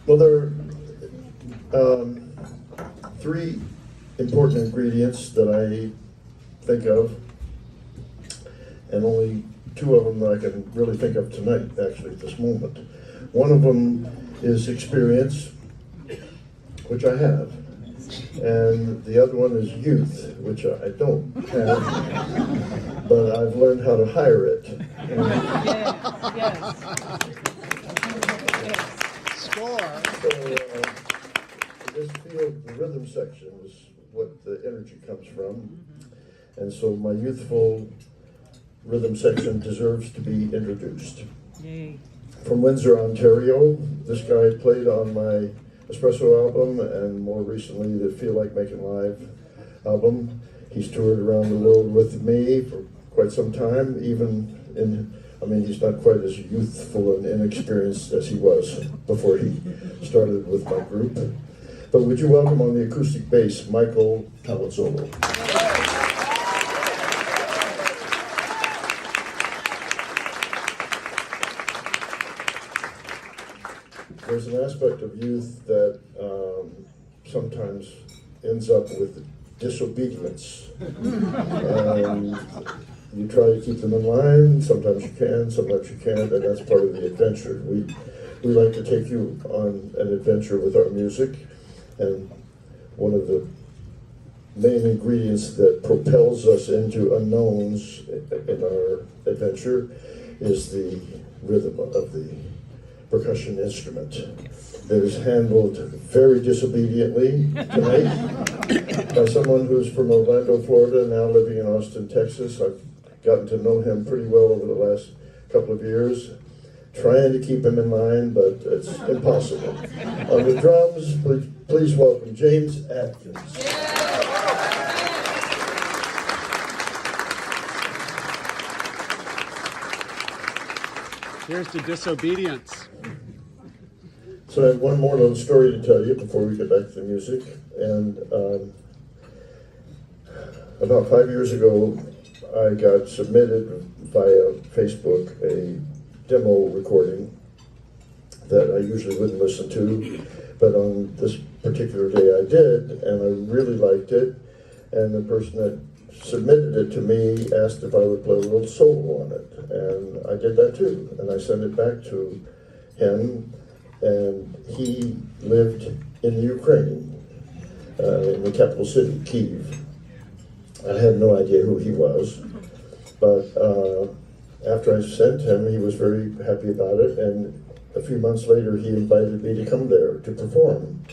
Well, there are three important ingredients that I think of, and only two of them that I can really think of tonight, actually, at this moment. One of them is experience, which I have, and the other one is youth, which I don't have, but I've learned how to hire it. Yes. Score. So, this field, the rhythm section is what the energy comes from, and so my youthful rhythm section deserves to be introduced. Yay. From Windsor, Ontario, this guy played on my Espresso album and more recently the Feel Like Making Live album. He's toured around the world with me for quite some time, he's not quite as youthful and inexperienced as he was before he started with my group. But would you welcome on the acoustic bass, Michael Palazzolo. There's an aspect of youth that sometimes ends up with disobedience. And you try to keep them in line, sometimes you can, sometimes you can't, and that's part of the adventure. We like to take you on an adventure with our music, and one of the main ingredients that propels us into unknowns in our adventure is the rhythm of the percussion instrument that is handled very disobediently tonight by someone who's from Orlando, Florida, now living in Austin, Texas. I've gotten to know him pretty well over the last couple of years, trying to keep him in line, but it's impossible. On the drums, please welcome James Atkins. Here's to disobedience. So I have one more little story to tell you before we get back to the music. And about 5 years ago, I got submitted via Facebook a demo recording that I usually wouldn't listen to, but on this particular day I did, and I really liked it. And the person that submitted it to me asked if I would play a little solo on it, and I did that too. And I sent it back to him, and he lived in the Ukraine, in the capital city, Kyiv. I had no idea who he was, but after I sent him, he was very happy about it, and a few months later he invited me to come there to perform.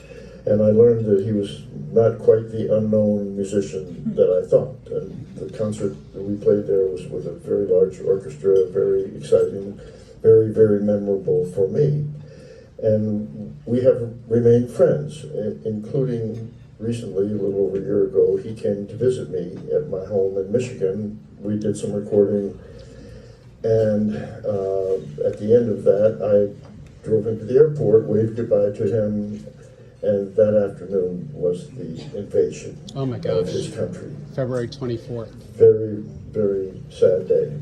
And I learned that he was not quite the unknown musician that I thought. And the concert that we played there was with a very large orchestra, very exciting, very, very memorable for me. And we have remained friends, including recently, a little over a year ago, he came to visit me at my home in Michigan. We did some recording, and at the end of that, I drove him to the airport, waved goodbye to him, and that afternoon was the invasion Oh my of gosh. his country. February 24th. Very, very sad day.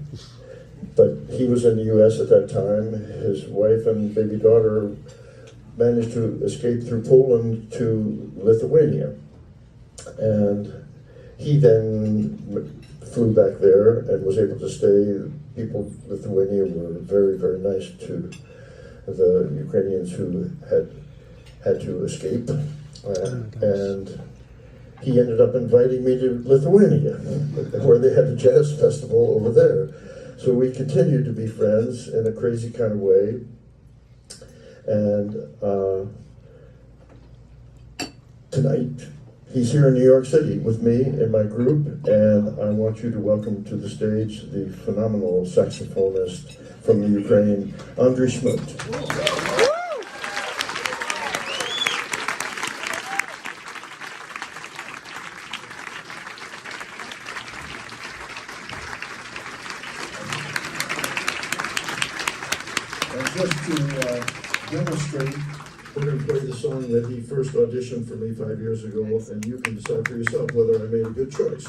But he was in the U.S. at that time. His wife and baby daughter managed to escape through Poland to Lithuania. And he then flew back there and was able to stay. People of Lithuania were very, very nice to the Ukrainians who had to escape. And he ended up inviting me to Lithuania, where they had a jazz festival over there. So we continued to be friends in a crazy kind of way. And tonight, he's here in New York City with me and my group, and I want you to welcome to the stage the phenomenal saxophonist from the Ukraine, Andriy Shmut. And just to demonstrate, we're going to play the song that he first auditioned for me 5 years ago, and you can decide for yourself whether I made a good choice.